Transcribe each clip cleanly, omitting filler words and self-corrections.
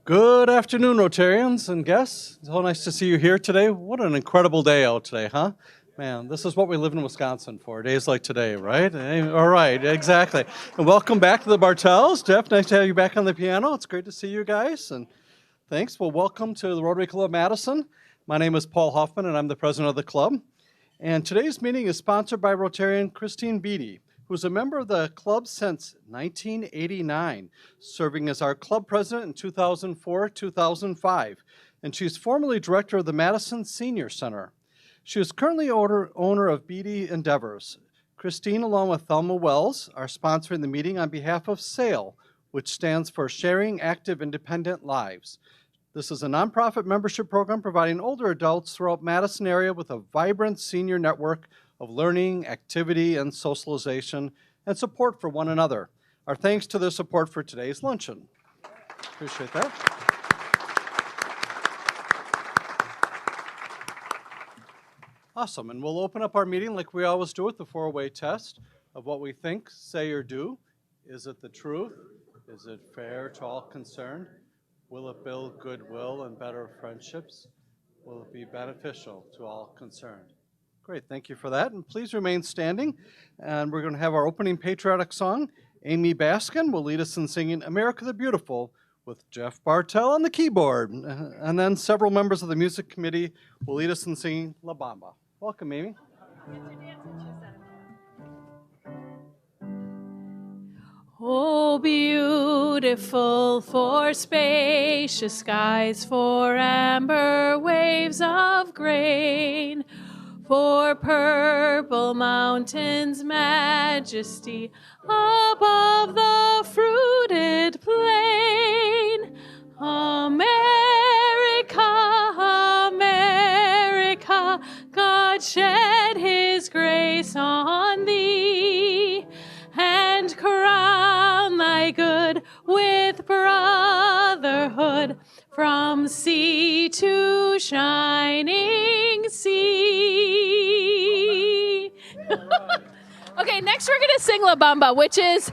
Good afternoon, Rotarians and guests. It's so nice to see you here today. What an incredible day out today, huh? Man, this is what we live in Wisconsin for, days like today, right? All right, exactly. And welcome back to the Bartels. Jeff, nice to have you back on the piano. It's great to see you guys, and thanks. Well, welcome to the Rotary Club Madison. My name is Paul Hoffman, and I'm the president of the club. And today's meeting is sponsored by Rotarian Christine Beatty, who's a member of the club since 1989, serving as our club president in 2004-2005, and she's formerly director of the Madison Senior Center. She is currently owner of Beatty Endeavors. Christine, along with Thelma Wells, are sponsoring the meeting on behalf of SAIL, which stands for Sharing Active Independent Lives. This is a nonprofit membership program providing older adults throughout Madison area with a vibrant senior network of learning, activity, and socialization, and support for one another. Our thanks to their support for today's luncheon. Appreciate that. Awesome, and we'll open up our meeting like we always do with the four-way test of what we think, say, or do. Is it the truth? Is it fair to all concerned? Will it build goodwill and better friendships? Will it be beneficial to all concerned? Great, thank you for that, and please remain standing. And we're going to have our opening patriotic song. Amy Baskin will lead us in singing America the Beautiful with Jeff Bartell on the keyboard. And then several members of the music committee will lead us in singing La Bamba. Welcome, Amy. Oh, beautiful for spacious skies, for amber waves of grain, for purple mountains' majesty above the fruited plain. America, America, God shed his grace on thee, and crown thy good with brotherhood from sea to shining sea. Okay, next we're going to sing La Bamba, which is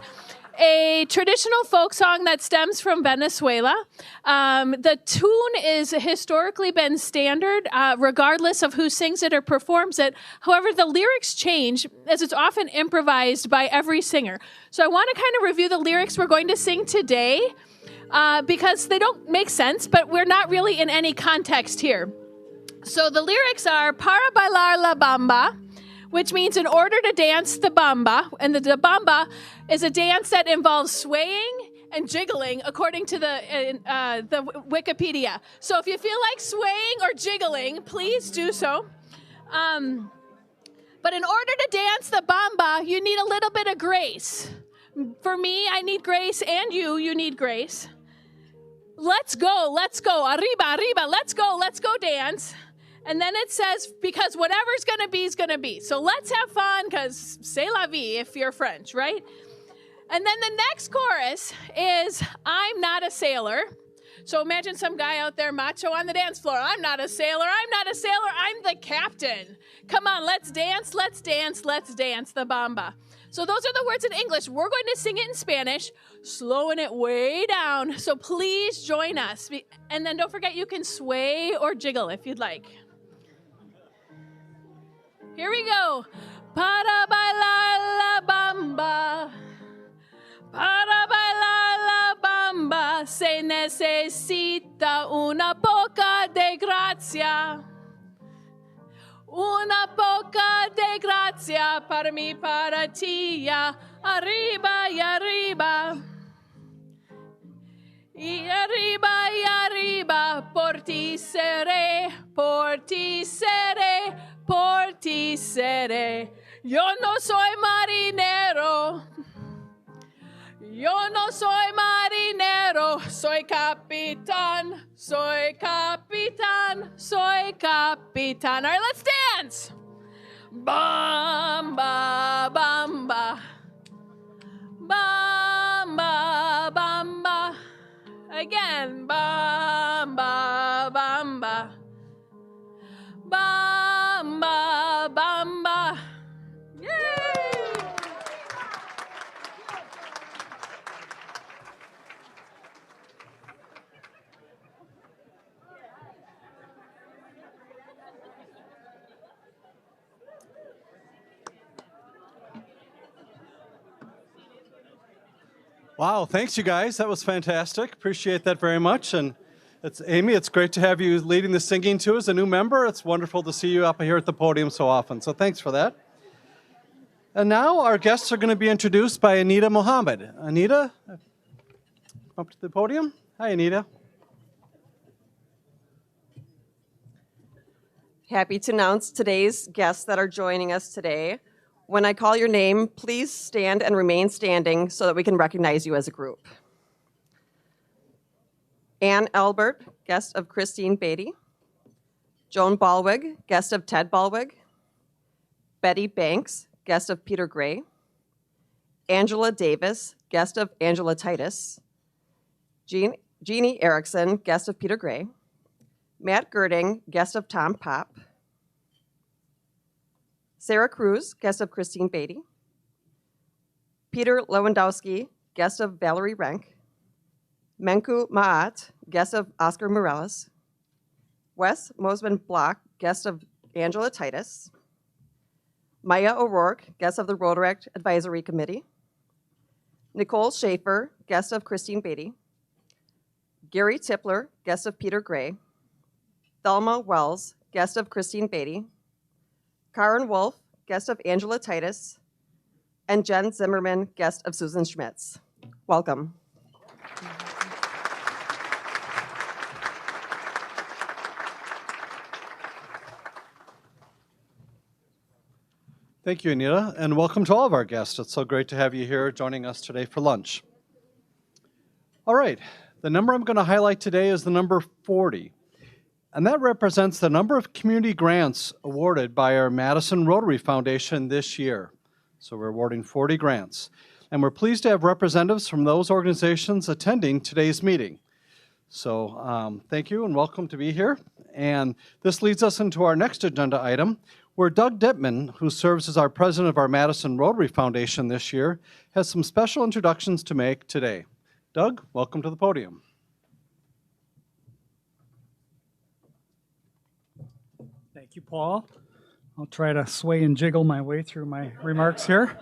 a traditional folk song that stems from Venezuela. The tune is historically been standard, regardless of who sings it or performs it. However, the lyrics change, as it's often improvised by every singer. So I want to kind of review the lyrics we're going to sing today, because they don't make sense, but we're not really in any context here. So the lyrics are, para bailar la bamba, which means in order to dance the bamba, and the bamba is a dance that involves swaying and jiggling, according to the Wikipedia. So if you feel like swaying or jiggling, please do so. But in order to dance the bamba, you need a little bit of grace. For me, I need grace, and you need grace. Let's go, arriba, arriba, let's go dance. And then it says, because whatever's going to be is going to be. So let's have fun, because c'est la vie if you're French, right? And then the next chorus is, I'm not a sailor. So imagine some guy out there, macho on the dance floor. I'm not a sailor, I'm not a sailor, I'm the captain. Come on, let's dance the bamba. So those are the words in English. We're going to sing it in Spanish, slowing it way down. So please join us. And then don't forget you can sway or jiggle if you'd like. Here we go. Para bailar la bamba, para bailar la bamba, se necesita una poca de gracia. Una poca de gracia para mí, para ti, ya. Arriba y arriba. Y arriba, por ti seré, por ti seré, por ti seré. Yo no soy marinero, yo no soy marinero, soy capitán, soy capitán, soy capitán. All right, let's dance. Bamba, bamba, bamba, bamba. Again, bamba, bamba, bamba, bamba. Yay! Wow, thanks you guys. That was fantastic. Appreciate that very much. And it's Amy, it's great to have you leading the singing too as a new member. It's wonderful to see you up here at the podium so often. So thanks for that. And now our guests are going to be introduced by Anita Mohammed. Anita, up to the podium. Hi, Anita. Happy to announce today's guests that are joining us today. When I call your name, please stand and remain standing so that we can recognize you as a group. Ann Albert, guest of Christine Beatty. Joan Balwig, guest of Ted Balwig. Betty Banks, guest of Peter Gray. Angela Davis, guest of Angela Titus. Jeannie Erickson, guest of Peter Gray. Matt Girding, guest of Tom Pop. Sarah Cruz, guest of Christine Beatty. Peter Lewandowski, guest of Valerie Renk. Menku Maat, guest of Oscar Morales. Wes Mosman Block, guest of Angela Titus. Maya O'Rourke, guest of the Rotary Advisory Committee. Nicole Schaefer, guest of Christine Beatty. Gary Tipler, guest of Peter Gray. Thelma Wells, guest of Christine Beatty. Karen Wolf, guest of Angela Titus. And Jen Zimmerman, guest of Susan Schmitz. Welcome. Thank you, Anita, and welcome to all of our guests. It's so great to have you here joining us today for lunch. All right, the number I'm going to highlight today is the number 40. And that represents the number of community grants awarded by our Madison Rotary Foundation this year. So we're awarding 40 grants. And we're pleased to have representatives from those organizations attending today's meeting. So thank you and welcome to be here. And this leads us into our next agenda item, where Doug Dittman, who serves as our president of our Madison Rotary Foundation this year, has some special introductions to make today. Doug, welcome to the podium. Thank you, Paul. I'll try to sway and jiggle my way through my remarks here.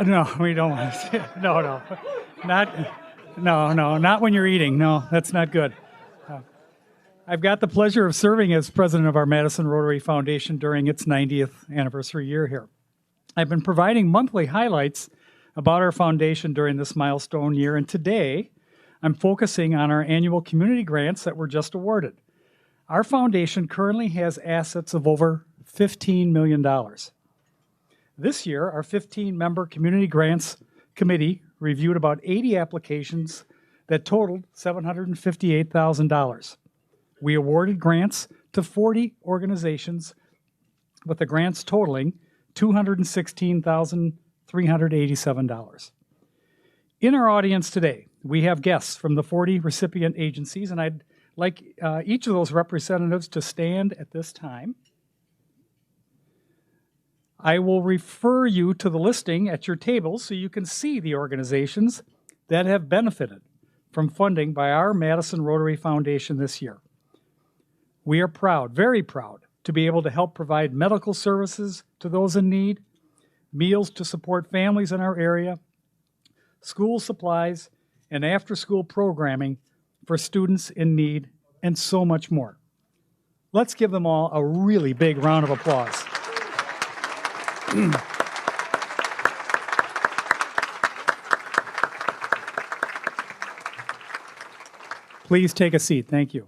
No, we don't want to. Not when you're eating. No, that's not good. I've got the pleasure of serving as president of our Madison Rotary Foundation during its 90th anniversary year here. I've been providing monthly highlights about our foundation during this milestone year, and today I'm focusing on our annual community grants that were just awarded. Our foundation currently has assets of over $15 million. This year, our 15-member Community Grants Committee reviewed about 80 applications that totaled $758,000. We awarded grants to 40 organizations, with the grants totaling $216,387. In our audience today, we have guests from the 40 recipient agencies, and I'd like each of those representatives to stand at this time. I will refer you to the listing at your tables so you can see the organizations that have benefited from funding by our Madison Rotary Foundation this year. We are proud, very proud, to be able to help provide medical services to those in need, meals to support families in our area, school supplies, and after-school programming for students in need, and so much more. Let's give them all a really big round of applause. Please take a seat. Thank you.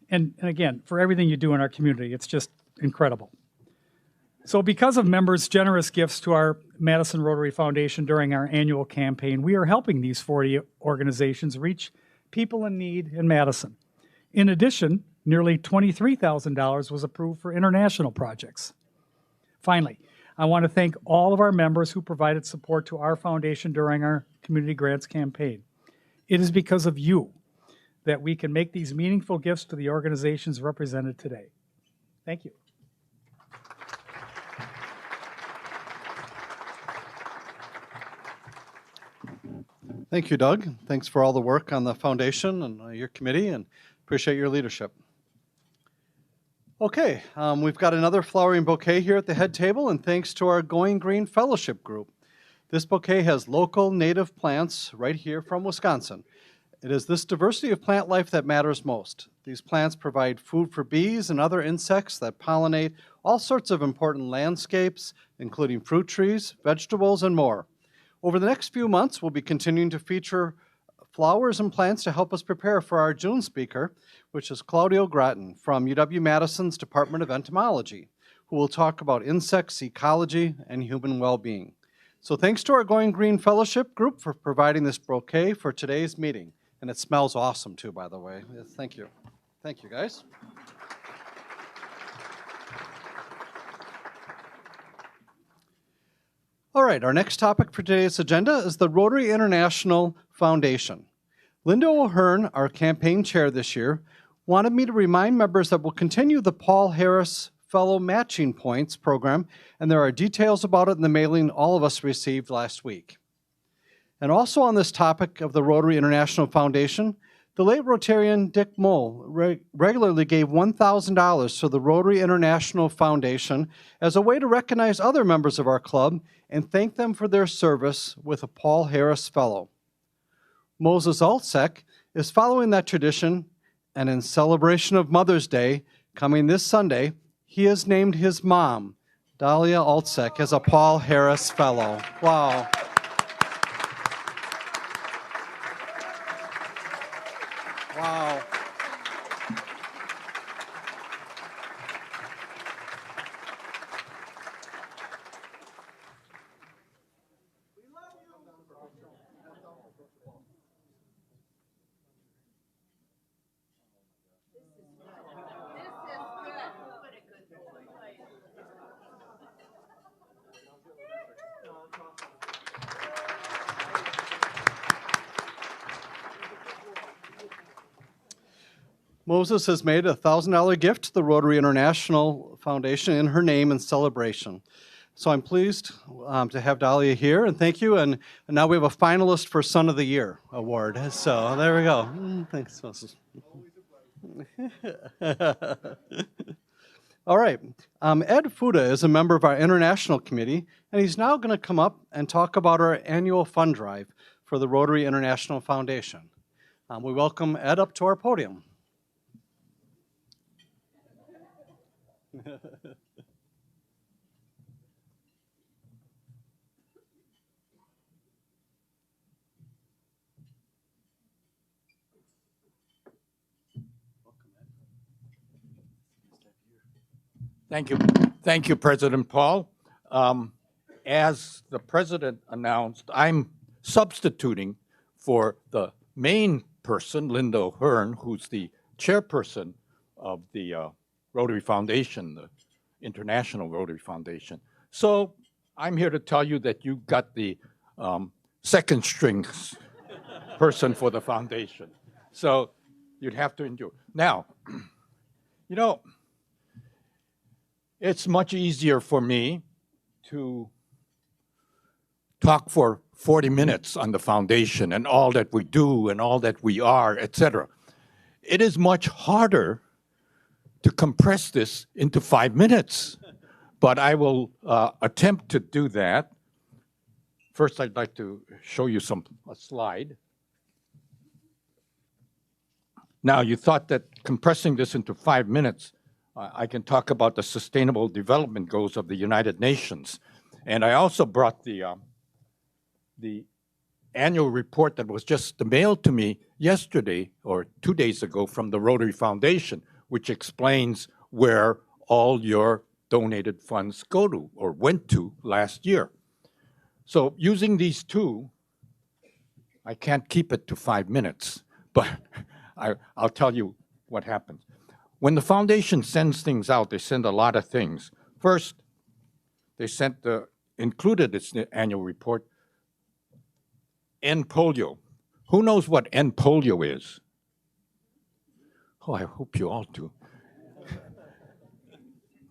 And again, for everything you do in our community, it's just incredible. So because of members' generous gifts to our Madison Rotary Foundation during our annual campaign, we are helping these 40 organizations reach people in need in Madison. In addition, nearly $23,000 was approved for international projects. Finally, I want to thank all of our members who provided support to our foundation during our Community Grants campaign. It is because of you that we can make these meaningful gifts to the organizations represented today. Thank you. Thank you, Doug. Thanks for all the work on the foundation and your committee, and appreciate your leadership. Okay, we've got another flowering bouquet here at the head table, and thanks to our Going Green Fellowship Group. This bouquet has local native plants right here from Wisconsin. It is this diversity of plant life that matters most. These plants provide food for bees and other insects that pollinate all sorts of important landscapes, including fruit trees, vegetables, and more. Over the next few months, we'll be continuing to feature flowers and plants to help us prepare for our June speaker, which is Claudio Grattan from UW-Madison's Department of Entomology, who will talk about insects, ecology, and human well-being. So thanks to our Going Green Fellowship group for providing this bouquet for today's meeting. And it smells awesome too, by the way. Thank you. Thank you, guys. All right, our next topic for today's agenda is the Rotary International Foundation. Linda O'Hearn, our campaign chair this year, wanted me to remind members that we'll continue the Paul Harris Fellow Matching Points program, and there are details about it in the mailing all of us received last week. And also on this topic of the Rotary International Foundation, the late Rotarian Dick Moll regularly gave $1,000 to the Rotary International Foundation as a way to recognize other members of our club and thank them for their service with a Paul Harris Fellow. Moses Altsek is following that tradition, and in celebration of Mother's Day, coming this Sunday, he has named his mom, Dahlia Altsek, as a Paul Harris Fellow. Wow. Wow. Moses has made a $1,000 gift to the Rotary International Foundation in her name in celebration. So I'm pleased to have Dahlia here, and thank you. And now we have a finalist for Son of the Year award. So there we go. Thanks, Moses. All right. Ed Futa is a member of our international committee, and he's now going to come up and talk about our annual fund drive for the Rotary International Foundation. We welcome Ed up to our podium. Thank you. Thank you, President Paul. As the President announced, I'm substituting for the main person, Linda O'Hearn, who's the chairperson of the Rotary Foundation, the International Rotary Foundation. So I'm here to tell you that you got the second string person for the foundation. So you'd have to endure. Now, you know, it's much easier for me to talk for 40 minutes on the foundation and all that we do and all that we are, etc. It is much harder to compress this into 5 minutes, but I will attempt to do that. First, I'd like to show you a slide. Now, you thought that compressing this into 5 minutes, I can talk about the Sustainable Development Goals of the United Nations. And I also brought the annual report that was just mailed to me yesterday or 2 days ago from the Rotary Foundation, which explains where all your donated funds go to or went to last year. So using these two, I can't keep it to 5 minutes, but I'll tell you what happens. When the foundation sends things out, they send a lot of things. First, they sent included its annual report, End Polio. Who knows what end polio is? Oh, I hope you all do.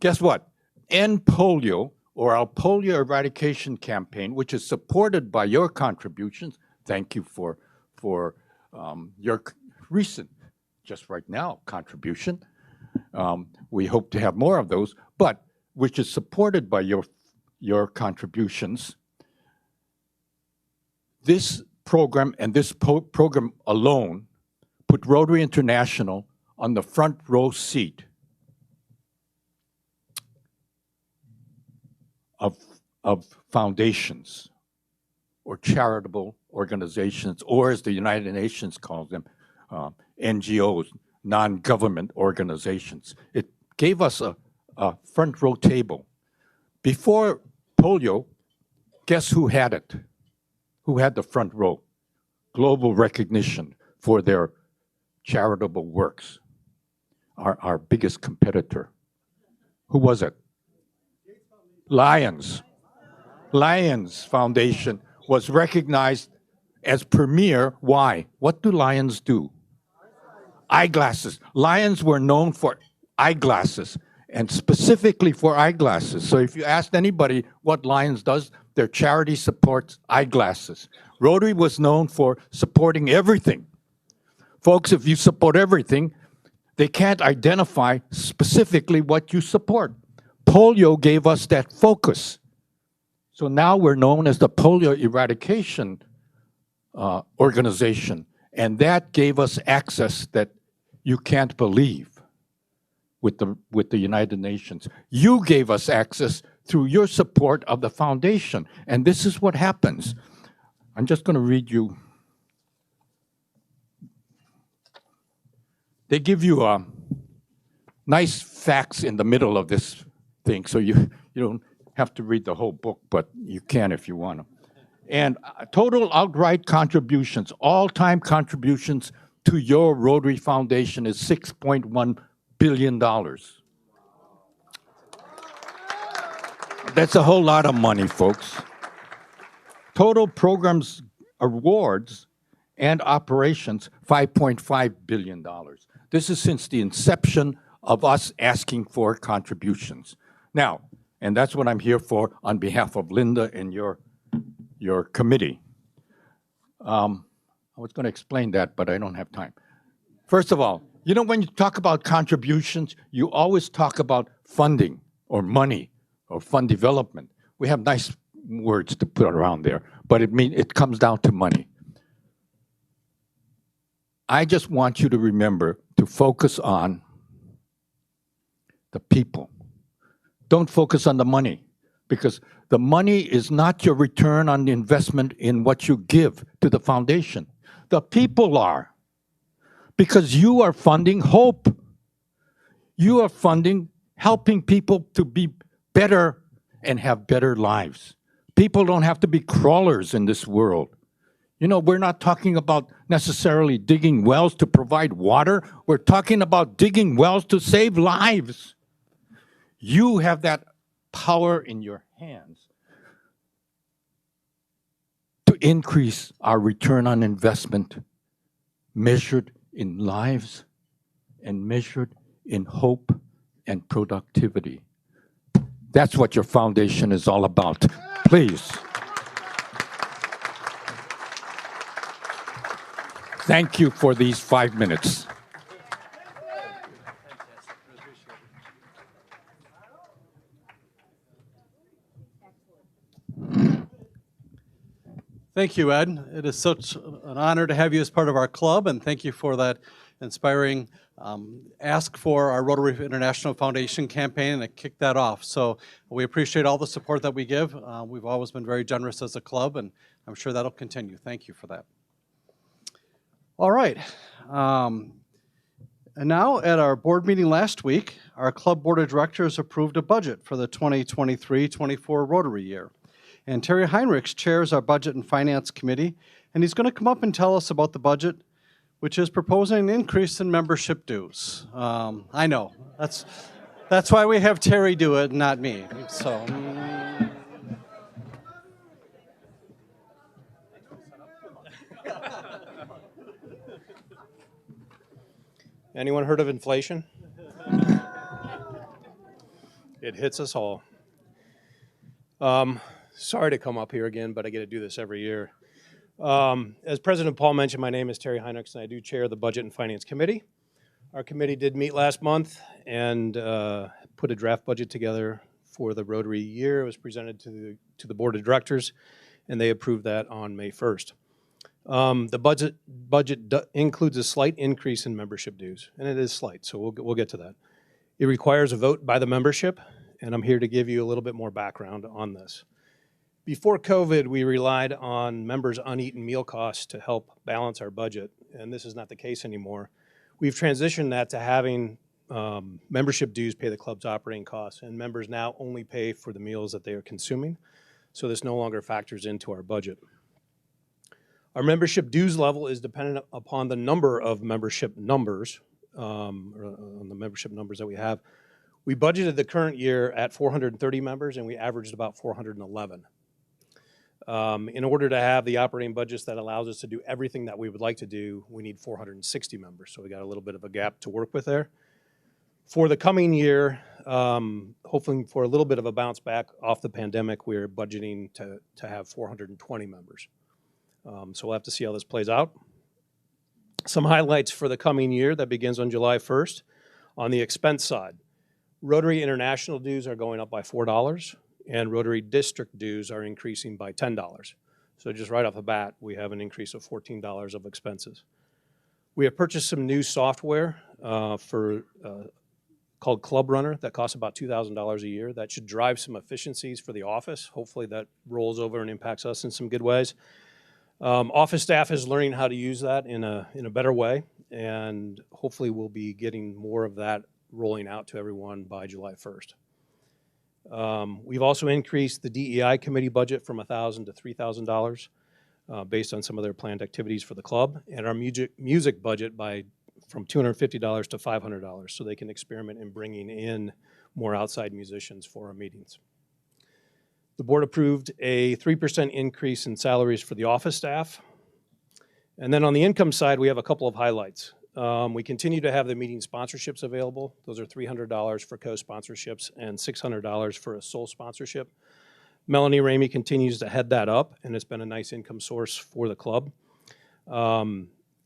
Guess what? End Polio, or our polio eradication campaign, which is supported by your contributions. Thank you for your recent, just right now, contribution. We hope to have more of those, but which is supported by your contributions, This program and this program alone put Rotary International on the front row seat of foundations or charitable organizations, or as the United Nations calls them, NGOs, non-government organizations. It gave us a front row table. Before polio, guess who had it? Who had the front row? Global recognition for their charitable works. Our biggest competitor. Who was it? Lions. Lions Foundation was recognized as premier. Why? What do lions do? Eyeglasses. Lions were known for eyeglasses, and specifically for eyeglasses. So if you asked anybody what Lions does, their charity supports eyeglasses. Rotary was known for supporting everything. Folks, if you support everything, they can't identify specifically what you support. Polio gave us that focus. So now we're known as the Polio Eradication Organization, and that gave us access that you can't believe with the United Nations. You gave us access through your support of the foundation, and this is what happens. I'm just going to read you. They give you nice facts in the middle of this thing, so you don't have to read the whole book, but you can if you want to. And total outright contributions, all-time contributions to your Rotary Foundation is $6.1 billion. That's a whole lot of money, folks. Total programs, awards, and operations, $5.5 billion. This is since the inception of us asking for contributions. Now, and that's what I'm here for on behalf of Linda and your committee. I was going to explain that, but I don't have time. First of all, you know, when you talk about contributions, you always talk about funding or money or fund development. We have nice words to put around there, but it comes down to money. I just want you to remember to focus on the people. Don't focus on the money, because the money is not your return on the investment in what you give to the foundation. The people are, because you are funding hope. You are funding helping people to be better and have better lives. People don't have to be crawlers in this world. You know, we're not talking about necessarily digging wells to provide water. We're talking about digging wells to save lives. You have that power in your hands to increase our return on investment measured in lives and measured in hope and productivity. That's what your foundation is all about. Please. Thank you for these 5 minutes. Thank you, Ed. It is such an honor to have you as part of our club, and thank you for that inspiring ask for our Rotary International Foundation campaign, and it kicked that off. So we appreciate all the support that we give. We've always been very generous as a club, and I'm sure that'll continue. Thank you for that. All right. And now, at our board meeting last week, our club board of directors approved a budget for the 2023-24 Rotary year. And Terry Heinrichs chairs our Budget and Finance Committee, and he's going to come up and tell us about the budget, which is proposing an increase in membership dues. I know. That's why we have Terry do it, not me. So. Anyone heard of inflation? It hits us all. Sorry to come up here again, but I get to do this every year. As President Paul mentioned, my name is Terry Heinrichs, and I do chair the Budget and Finance Committee. Our committee did meet last month and put a draft budget together for the Rotary year. It was presented to the board of directors, and they approved that on May 1st. The budget includes a slight increase in membership dues, and it is slight, so we'll get to that. It requires a vote by the membership, and I'm here to give you a little bit more background on this. Before COVID, we relied on members' uneaten meal costs to help balance our budget, and this is not the case anymore. We've transitioned that to having membership dues pay the club's operating costs, and members now only pay for the meals that they are consuming, so this no longer factors into our budget. Our membership dues level is dependent upon the number of membership numbers, or on the membership numbers that we have. We budgeted the current year at 430 members, and we averaged about 411. In order to have the operating budgets that allows us to do everything that we would like to do, we need 460 members, so we got a little bit of a gap to work with there. For the coming year, hoping for a little bit of a bounce back off the pandemic, we're budgeting to have 420 members. So we'll have to see how this plays out. Some highlights for the coming year that begins on July 1st. On the expense side, Rotary International dues are going up by $4, and Rotary District dues are increasing by $10. So just right off the bat, we have an increase of $14 of expenses. We have purchased some new software called Club Runner that costs about $2,000 a year. That should drive some efficiencies for the office. Hopefully that rolls over and impacts us in some good ways. Office staff is learning how to use that in a better way, and hopefully we'll be getting more of that rolling out to everyone by July 1st. We've also increased the DEI committee budget from $1,000 to $3,000 based on some of their planned activities for the club, and our music budget from $250 to $500 so they can experiment in bringing in more outside musicians for our meetings. The board approved a 3% increase in salaries for the office staff. And then on the income side, we have a couple of highlights. We continue to have the meeting sponsorships available. Those are $300 for co-sponsorships and $600 for a sole sponsorship. Melanie Ramey continues to head that up, and it's been a nice income source for the club.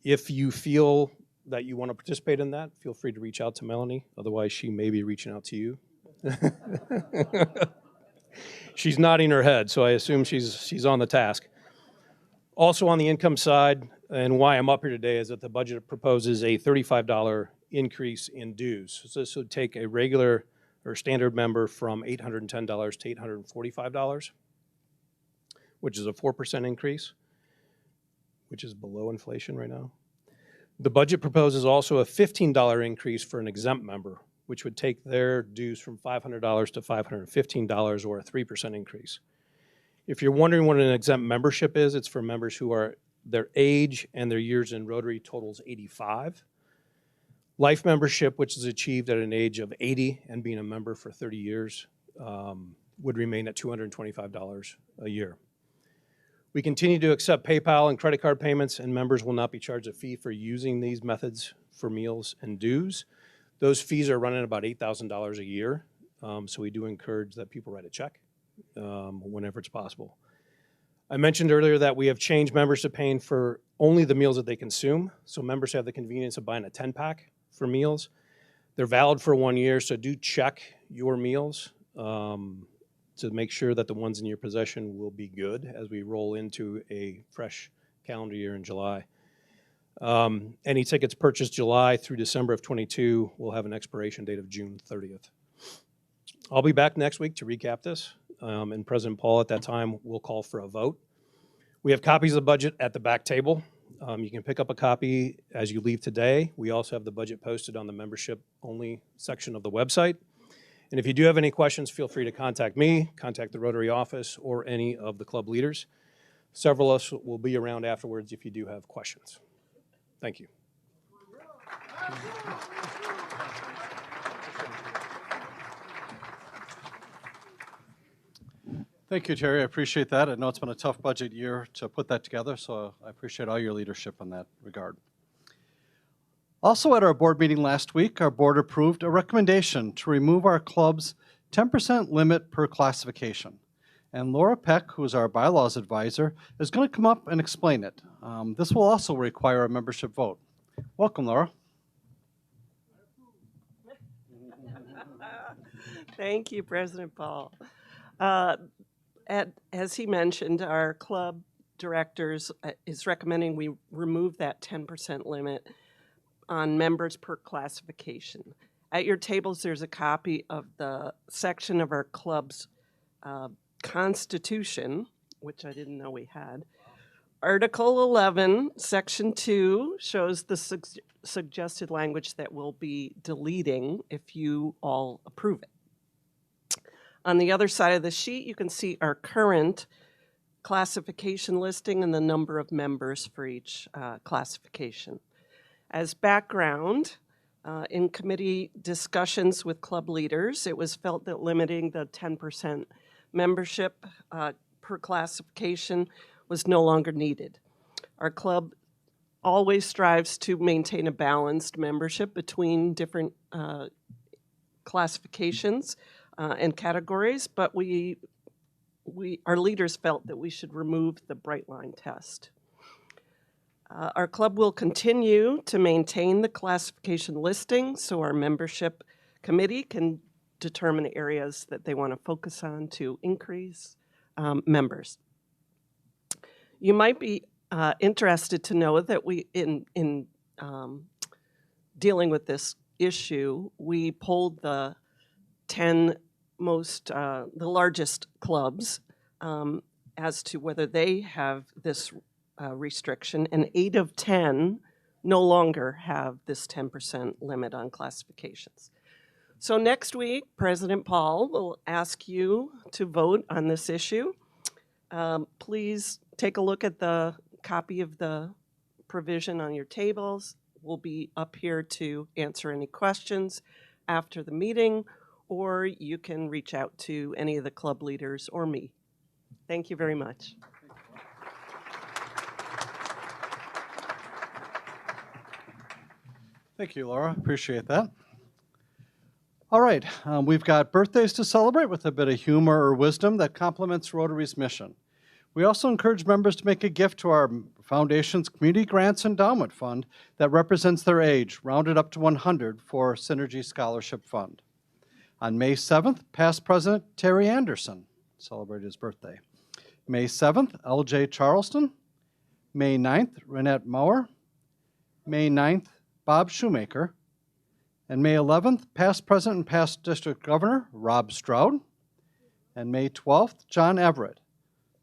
If you feel that you want to participate in that, feel free to reach out to Melanie. Otherwise, she may be reaching out to you. She's nodding her head, so I assume she's on the task. Also on the income side, and why I'm up here today, is that the budget proposes a $35 increase in dues. So this would take a regular or standard member from $810 to $845, which is a 4% increase, which is below inflation right now. The budget proposes also a $15 increase for an exempt member, which would take their dues from $500 to $515, or a 3% increase. If you're wondering what an exempt membership is, it's for members who are their age and their years in Rotary totals 85. Life membership, which is achieved at an age of 80 and being a member for 30 years, would remain at $225 a year. We continue to accept PayPal and credit card payments, and members will not be charged a fee for using these methods for meals and dues. Those fees are running about $8,000 a year, so we do encourage that people write a check whenever it's possible. I mentioned earlier that we have changed members to paying for only the meals that they consume, so members have the convenience of buying a 10-pack for meals. They're valid for 1 year, so do check your meals to make sure that the ones in your possession will be good as we roll into a fresh calendar year in July. Any tickets purchased July through December of 22 will have an expiration date of June 30th. I'll be back next week to recap this, and President Paul at that time will call for a vote. We have copies of the budget at the back table. You can pick up a copy as you leave today. We also have the budget posted on the membership-only section of the website. And if you do have any questions, feel free to contact me, contact the Rotary office, or any of the club leaders. Several of us will be around afterwards if you do have questions. Thank you. Thank you, Terry. I appreciate that. I know it's been a tough budget year to put that together, so I appreciate all your leadership in that regard. Also at our board meeting last week, our board approved a recommendation to remove our club's 10% limit per classification. And Laura Peck, who is our bylaws advisor, is going to come up and explain it. This will also require a membership vote. Welcome, Laura. Thank you, President Paul. As he mentioned, our club directors is recommending we remove that 10% limit on members per classification. At your tables, there's a copy of the section of our club's constitution, which I didn't know we had. Article 11, Section 2 shows the suggested language that we'll be deleting if you all approve it. On the other side of the sheet, you can see our current classification listing and the number of members for each classification. As background, in committee discussions with club leaders, it was felt that limiting the 10% membership per classification was no longer needed. Our club always strives to maintain a balanced membership between different classifications and categories, but our leaders felt that we should remove the bright line test. Our club will continue to maintain the classification listing so our membership committee can determine areas that they want to focus on to increase members. You might be interested to know that we, in dealing with this issue, we polled the 10 the largest clubs as to whether they have this restriction, and 8 of 10 no longer have this 10% limit on classifications. So next week, President Paul will ask you to vote on this issue. Please take a look at the copy of the provision on your tables. We'll be up here to answer any questions after the meeting, or you can reach out to any of the club leaders or me. Thank you very much. Thank you, Laura. Appreciate that. All right, we've got birthdays to celebrate with a bit of humor or wisdom that complements Rotary's mission. We also encourage members to make a gift to our foundation's Community Grants Endowment Fund that represents their age, rounded up to 100 for Synergy Scholarship Fund. On May 7th, past President Terry Anderson celebrated his birthday. May 7th, L.J. Charleston. May 9th, Renette Maurer. May 9th, Bob Shoemaker. And May 11th, past President and past District Governor Rob Stroud. And May 12th, John Everett.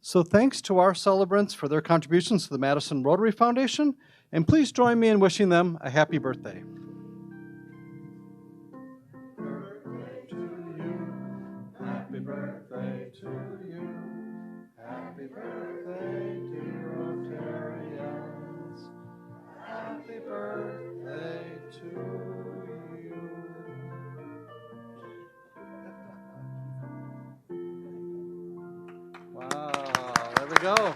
So thanks to our celebrants for their contributions to the Madison Rotary Foundation, and please join me in wishing them a happy birthday. Happy birthday to you. Happy birthday, dear Rotarians. Happy birthday to you. Wow, there we go.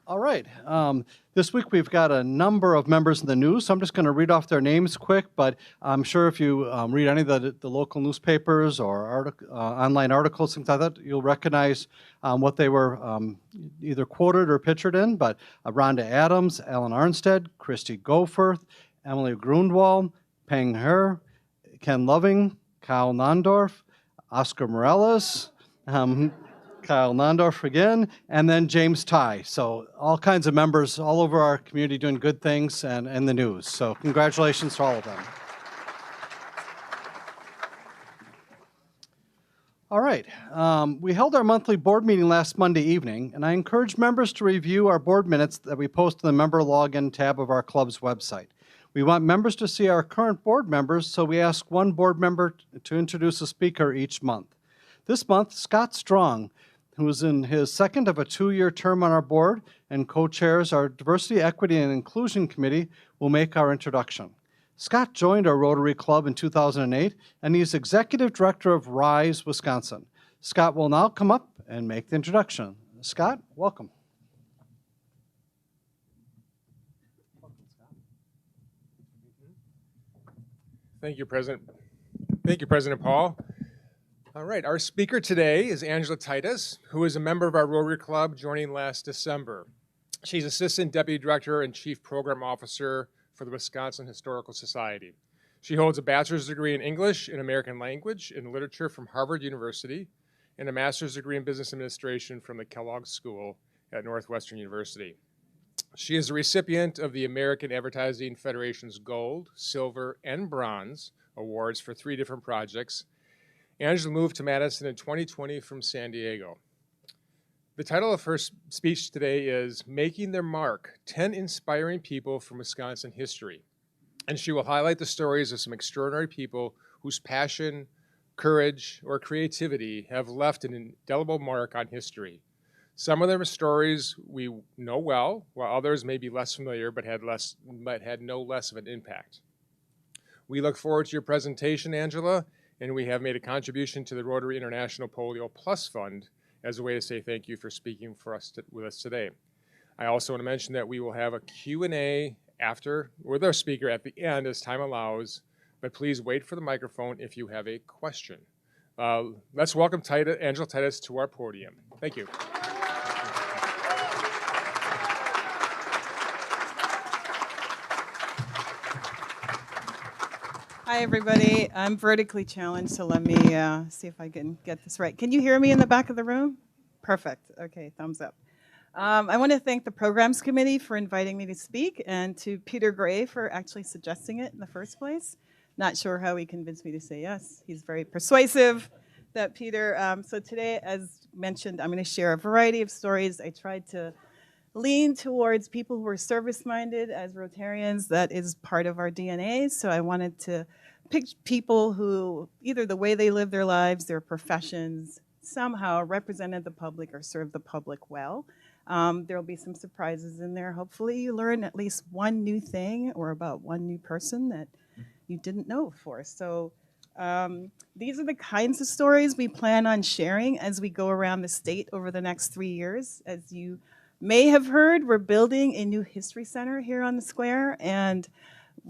All right. This week we've got a number of members in the news, so I'm just going to read off their names quick, but I'm sure if you read any of the local newspapers or online articles, things like that, you'll recognize what they were either quoted or pictured in, but Rhonda Adams, Alan Arnstead, Christy Goforth, Emily Grundwald, Peng He, Ken Loving, Kyle Nondorf, Oscar Morales, Kyle Nondorf again, and then James Ty. So all kinds of members all over our community doing good things and in the news. So congratulations to all of them. All right, we held our monthly board meeting last Monday evening, and I encourage members to review our board minutes that we post in the member login tab of our club's website. We want members to see our current board members, so we ask one board member to introduce a speaker each month. This month, Scott Strong, who is in his second of a 2-year term on our board and co-chairs our Diversity, Equity, and Inclusion Committee, will make our introduction. Scott joined our Rotary Club in 2008, and he's Executive Director of RISE, Wisconsin. Scott will now come up and make the introduction. Scott, welcome. Thank you, President. Thank you, President Paul. All right, our speaker today is Angela Titus, who is a member of our Rotary Club joining last December. She's Assistant Deputy Director and Chief Program Officer for the Wisconsin Historical Society. She holds a bachelor's degree in English and American Language and Literature from Harvard University and a master's degree in Business Administration from the Kellogg School at Northwestern University. She is the recipient of the American Advertising Federation's Gold, Silver, and Bronze awards for 3 different projects. Angela moved to Madison in 2020 from San Diego. The title of her speech today is Making Their Mark, 10 Inspiring People from Wisconsin History. And she will highlight the stories of some extraordinary people whose passion, courage, or creativity have left an indelible mark on history. Some of their stories we know well, while others may be less familiar but had no less of an impact. We look forward to your presentation, Angela, and we have made a contribution to the Rotary International Polio Plus Fund as a way to say thank you for speaking with us today. I also want to mention that we will have a Q&A with our speaker at the end as time allows, but please wait for the microphone if you have a question. Let's welcome Angela Titus to our podium. Thank you. Hi, everybody. I'm vertically challenged, so let me see if I can get this right. Can you hear me in the back of the room? Perfect. Okay, thumbs up. I want to thank the Programs Committee for inviting me to speak and to Peter Gray for actually suggesting it in the first place. Not sure how he convinced me to say yes. He's very persuasive, that Peter. So today, as mentioned, I'm going to share a variety of stories. I tried to lean towards people who are service-minded as Rotarians. That is part of our DNA. So I wanted to pick people who, either the way they live their lives, their professions, somehow represented the public or served the public well. There'll be some surprises in there. Hopefully you learn at least one new thing or about one new person that you didn't know before. So these are the kinds of stories we plan on sharing as we go around the state over the next 3 years. As you may have heard, we're building a new history center here on the square, and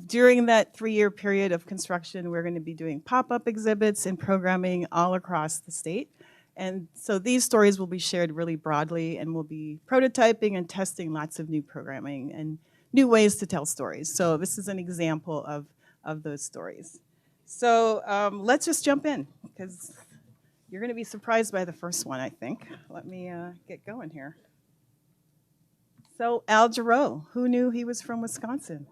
during that 3-year period of construction, we're going to be doing pop-up exhibits and programming all across the state. And so these stories will be shared really broadly, and we'll be prototyping and testing lots of new programming and new ways to tell stories. So this is an example of those stories. So let's just jump in, because you're going to be surprised by the first one, I think. Let me get going here. So Al Jarreau, who knew he was from Wisconsin?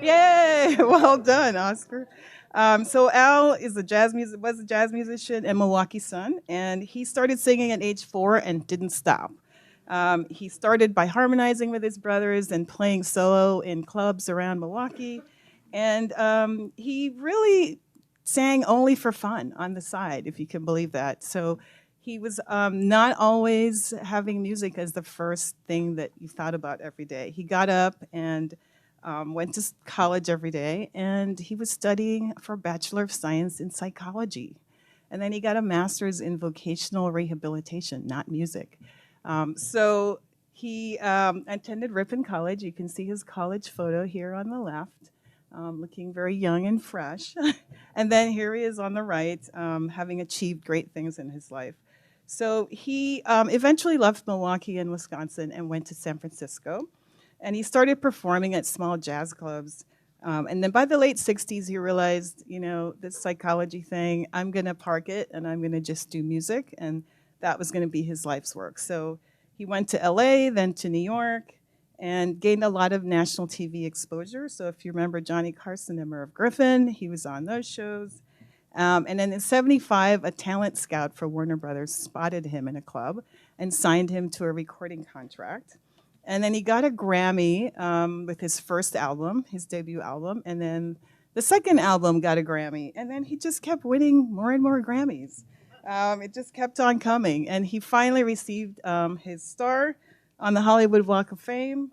Yay! Well done, Oscar. So Al was a jazz musician and Milwaukee's son, and he started singing at age 4 and didn't stop. He started by harmonizing with his brothers and playing solo in clubs around Milwaukee, and he really sang only for fun on the side, if you can believe that. So he was not always having music as the first thing that you thought about every day. He got up and went to college every day, and he was studying for a Bachelor of Science in Psychology. And then he got a master's in vocational rehabilitation, not music. So he attended Ripon College. You can see his college photo here on the left, looking very young and fresh. And then here he is on the right, having achieved great things in his life. So he eventually left Milwaukee and Wisconsin and went to San Francisco. And he started performing at small jazz clubs. And then by the late 60s, he realized, this psychology thing, I'm going to park it and I'm going to just do music. And that was going to be his life's work. So he went to LA, then to New York, and gained a lot of national TV exposure. So if you remember Johnny Carson and Merv Griffin, he was on those shows. And then in '75, a talent scout for Warner Brothers spotted him in a club and signed him to a recording contract. And then he got a Grammy with his first album, his debut album. And then the second album got a Grammy. And then he just kept winning more and more Grammys. It just kept on coming. And he finally received his star on the Hollywood Walk of Fame.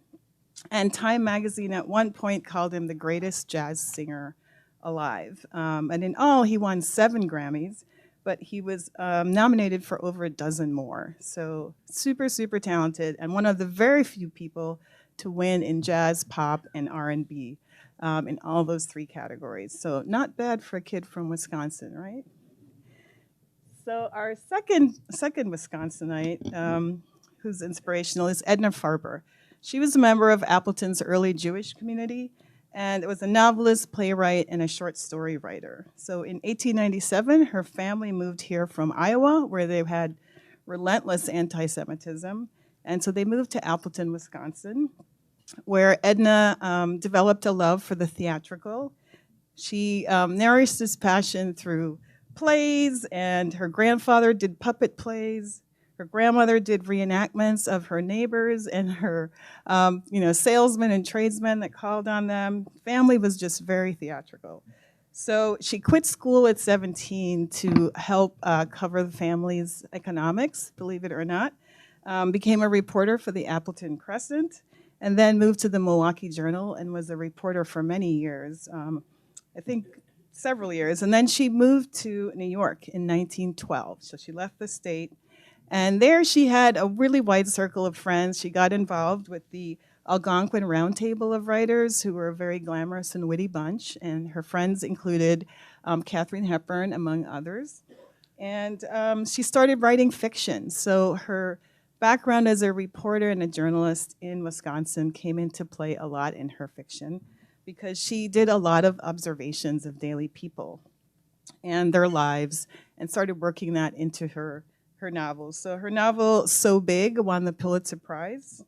And Time magazine at one point called him the greatest jazz singer alive. And in all, he won 7 Grammys, but he was nominated for over a dozen more. So super, super talented, and one of the very few people to win in jazz, pop, and R&B in all those 3 categories. So not bad for a kid from Wisconsin, right? So our second Wisconsinite who's inspirational is Edna Farber. She was a member of Appleton's early Jewish community. and was a novelist, playwright, and a short story writer. So in 1897, her family moved here from Iowa, where they had relentless anti-Semitism, and so they moved to Appleton, Wisconsin, where Edna developed a love for the theatrical. She nourished this passion through plays, and her grandfather did puppet plays. Her grandmother did reenactments of her neighbors and her, salesmen and tradesmen that called on them. Family was just very theatrical. So she quit school at 17 to help cover the family's economics, believe it or not. Became a reporter for the Appleton Crescent, and then moved to the Milwaukee Journal and was a reporter for many years, I think several years. And then she moved to New York in 1912. So she left the state. And there she had a really wide circle of friends. She got involved with the Algonquin Roundtable of Writers, who were a very glamorous and witty bunch. And her friends included Katharine Hepburn, among others. And she started writing fiction. So her background as a reporter and a journalist in Wisconsin came into play a lot in her fiction, because she did a lot of observations of daily people and their lives, and started working that into her novels. So her novel, So Big, won the Pulitzer Prize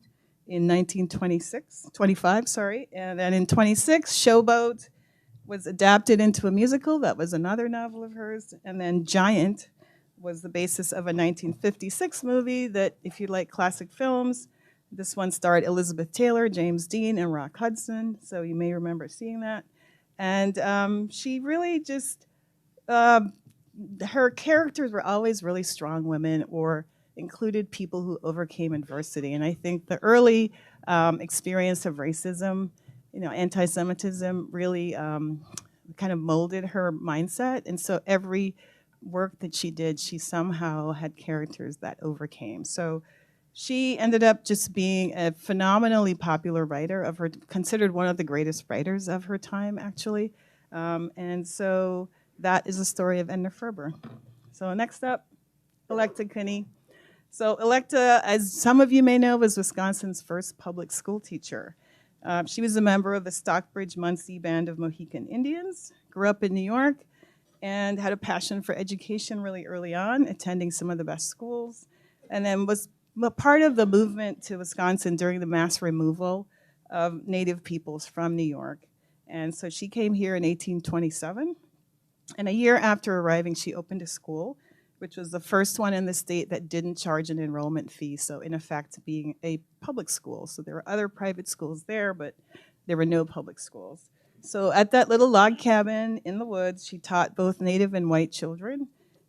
in 1925, and then in 26, Showboat was adapted into a musical. That was another novel of hers. And then Giant was the basis of a 1956 movie that, if you like classic films, this one starred Elizabeth Taylor, James Dean, and Rock Hudson, so you may remember seeing that. And she really just, her characters were always really strong women or included people who overcame adversity. And I think the early experience of racism, anti-Semitism, really kind of molded her mindset. And so every work that she did, she somehow had characters that overcame. So she ended up just being a phenomenally popular writer considered one of the greatest writers of her time, actually. And so that is the story of Edna Ferber. So next up, Electa Kinney. So Electa, as some of you may know, was Wisconsin's first public school teacher. She was a member of the Stockbridge-Muncie Band of Mohican Indians, grew up in New York, and had a passion for education really early on, attending some of the best schools, and then was part of the movement to Wisconsin during the mass removal of Native peoples from New York. And so she came here in 1827. And a year after arriving, she opened a school, which was the first one in the state that didn't charge an enrollment fee. So in effect, being a public school. So there were other private schools there, but there were no public schools. So at that little log cabin in the woods, she taught both Native and white children,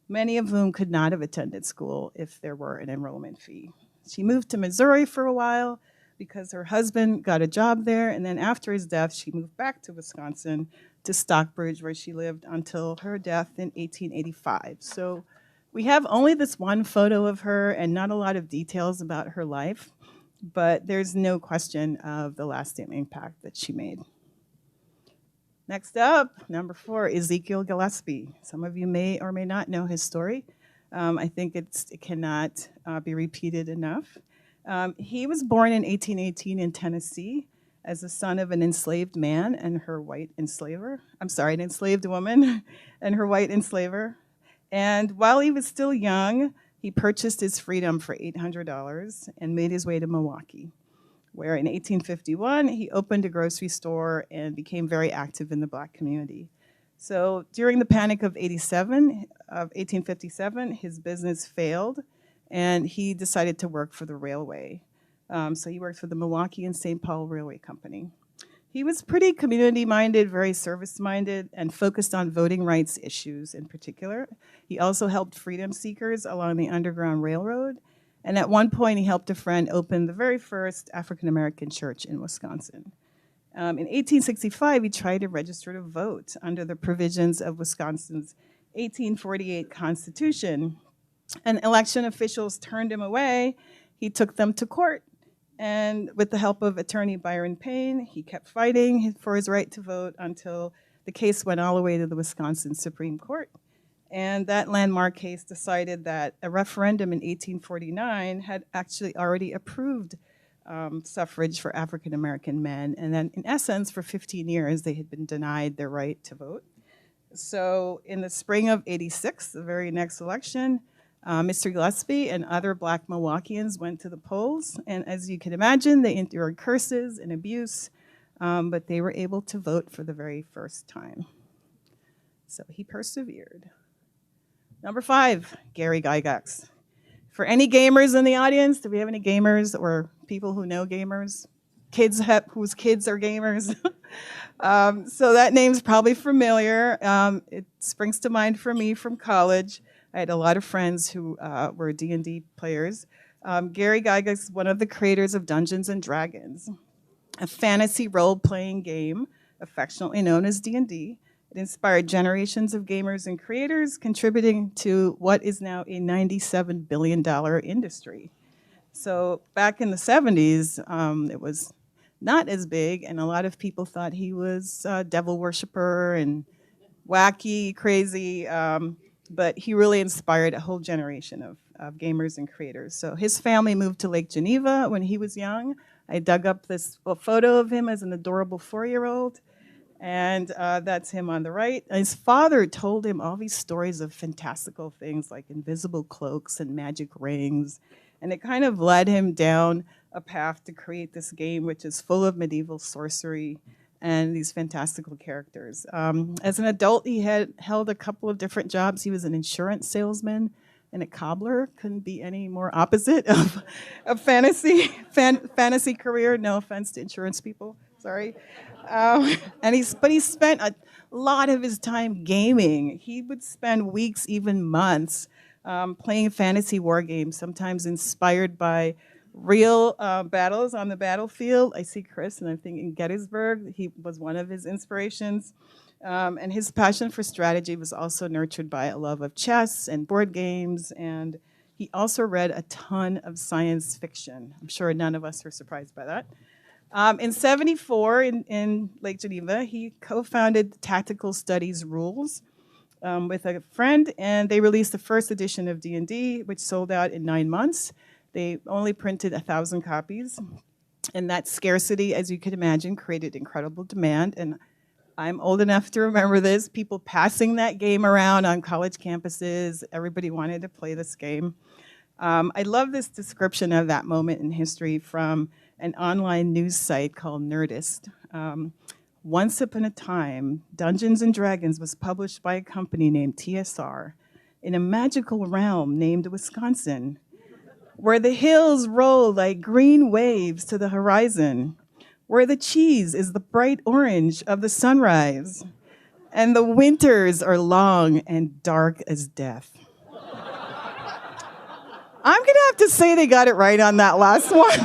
many of whom could not have attended school if there were an enrollment fee. She moved to Missouri for a while because her husband got a job there, and then after his death, she moved back to Wisconsin to Stockbridge, where she lived until her death in 1885. So we have only this one photo of her and not a lot of details about her life, but there's no question of the lasting impact that she made. Next up, number 4, Ezekiel Gillespie. Some of you may or may not know his story. I think it cannot be repeated enough. He was born in 1818 in Tennessee as the son of an enslaved man and her white enslaver. An enslaved woman and her white enslaver. And while he was still young, he purchased his freedom for $800 and made his way to Milwaukee, where in 1851, he opened a grocery store and became very active in the Black community. So during the Panic of 1857, his business failed, and he decided to work for the railway. So he worked for the Milwaukee and St. Paul Railway Company. He was pretty community-minded, very service-minded, and focused on voting rights issues in particular. He also helped freedom seekers along the Underground Railroad, and at one point, he helped a friend open the very first African-American church in Wisconsin. In 1865, he tried to register to vote under the provisions of Wisconsin's 1848 Constitution, and election officials turned him away. He took them to court, and with the help of attorney Byron Payne, he kept fighting for his right to vote until the case went all the way to the Wisconsin Supreme Court. And that landmark case decided that a referendum in 1849 had actually already approved suffrage for African American men. And then, in essence, for 15 years, they had been denied their right to vote. So in the spring of '86, the very next election, Mr. Gillespie and other Black Milwaukeeans went to the polls. And as you can imagine, they endured curses and abuse, but they were able to vote for the very first time. So he persevered. Number 5, Gary Gygax. For any gamers in the audience, do we have any gamers or people who know gamers? Kids whose kids are gamers? So that name's probably familiar. It springs to mind for me from college. I had a lot of friends who were D&D players. Gary Gygax is one of the creators of Dungeons & Dragons, a fantasy role-playing game affectionately known as D&D. It inspired generations of gamers and creators, contributing to what is now a $97 billion industry. So back in the 70s, it was not as big, and a lot of people thought he was a devil worshiper and wacky, crazy, but he really inspired a whole generation of gamers and creators. So his family moved to Lake Geneva when he was young. I dug up this photo of him as an adorable 4-year-old. And that's him on the right. His father told him all these stories of fantastical things like invisible cloaks and magic rings. And it kind of led him down a path to create this game, which is full of medieval sorcery and these fantastical characters. As an adult, he had held a couple of different jobs. He was an insurance salesman and a cobbler. Couldn't be any more opposite of a fantasy career. No offense to insurance people, sorry. But he spent a lot of his time gaming. He would spend weeks, even months, playing fantasy war games, sometimes inspired by real battles on the battlefield. I see Chris, and I'm thinking Gettysburg. He was one of his inspirations. And his passion for strategy was also nurtured by a love of chess and board games. And he also read a ton of science fiction. I'm sure none of us are surprised by that. In '74, in Lake Geneva, he co-founded Tactical Studies Rules with a friend, and they released the first edition of D&D, which sold out in 9 months. They only printed 1,000 copies, and that scarcity, as you can imagine, created incredible demand. And I'm old enough to remember this, people passing that game around on college campuses. Everybody wanted to play this game. I love this description of that moment in history from an online news site called Nerdist. Once upon a time, Dungeons & Dragons was published by a company named TSR in a magical realm named Wisconsin, where the hills roll like green waves to the horizon, where the cheese is the bright orange of the sunrise, and the winters are long and dark as death. I'm gonna have to say they got it right on that last one.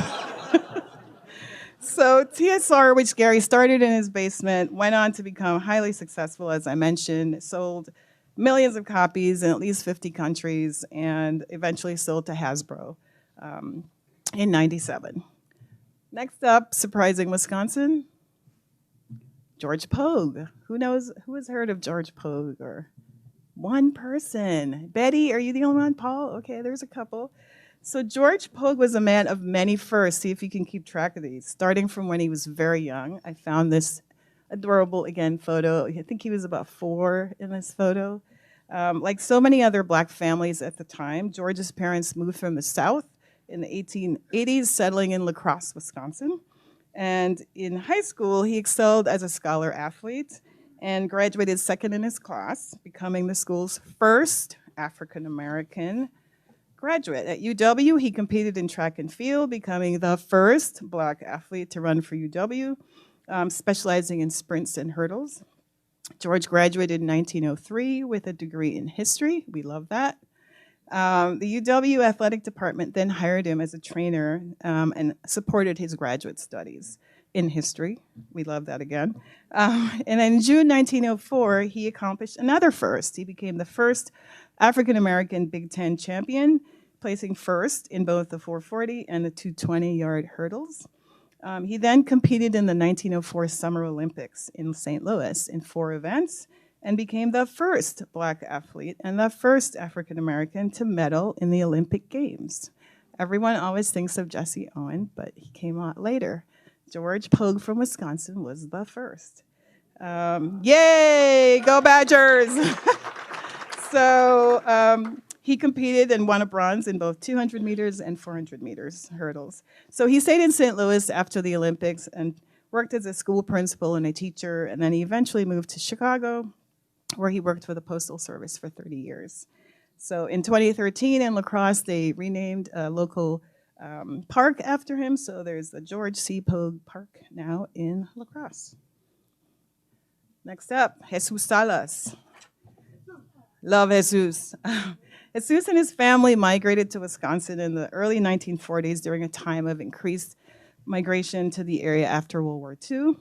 So TSR, which Gary started in his basement, went on to become highly successful, as I mentioned, sold millions of copies in at least 50 countries, and eventually sold to Hasbro in '97. Next up, surprising Wisconsin, George Pogue. Who has heard of George Pogue? Or one person. Betty, are you the only one? Paul? Okay, there's a couple. So George Pogue was a man of many firsts. See if you can keep track of these. Starting from when he was very young, I found this adorable, again, photo. I think he was about 4 in this photo. Like so many other Black families at the time, George's parents moved from the South in the 1880s, settling in La Crosse, Wisconsin. And in high school, he excelled as a scholar athlete and graduated second in his class, becoming the school's first African-American graduate. At UW, he competed in track and field, becoming the first Black athlete to run for UW, specializing in sprints and hurdles. George graduated in 1903 with a degree in history. We love that. The UW athletic department then hired him as a trainer and supported his graduate studies in history. We love that again. And in June 1904, he accomplished another first. He became the first African-American Big Ten champion, placing first in both the 440 and the 220-yard hurdles. He then competed in the 1904 Summer Olympics in St. Louis in 4 events and became the first Black athlete and the first African-American to medal in the Olympic Games. Everyone always thinks of Jesse Owen, but he came out later. George Pogue from Wisconsin was the first. Yay, go Badgers! So he competed and won a bronze in both 200 meters and 400 meters hurdles. So he stayed in St. Louis after the Olympics and worked as a school principal and a teacher, and then he eventually moved to Chicago, where he worked for the Postal Service for 30 years. So in 2013 in La Crosse, they renamed a local park after him. So there's the George C. Pogue Park now in La Crosse. Next up, Jesus Salas. Love Jesus. Jesus and his family migrated to Wisconsin in the early 1940s during a time of increased migration to the area after World War II.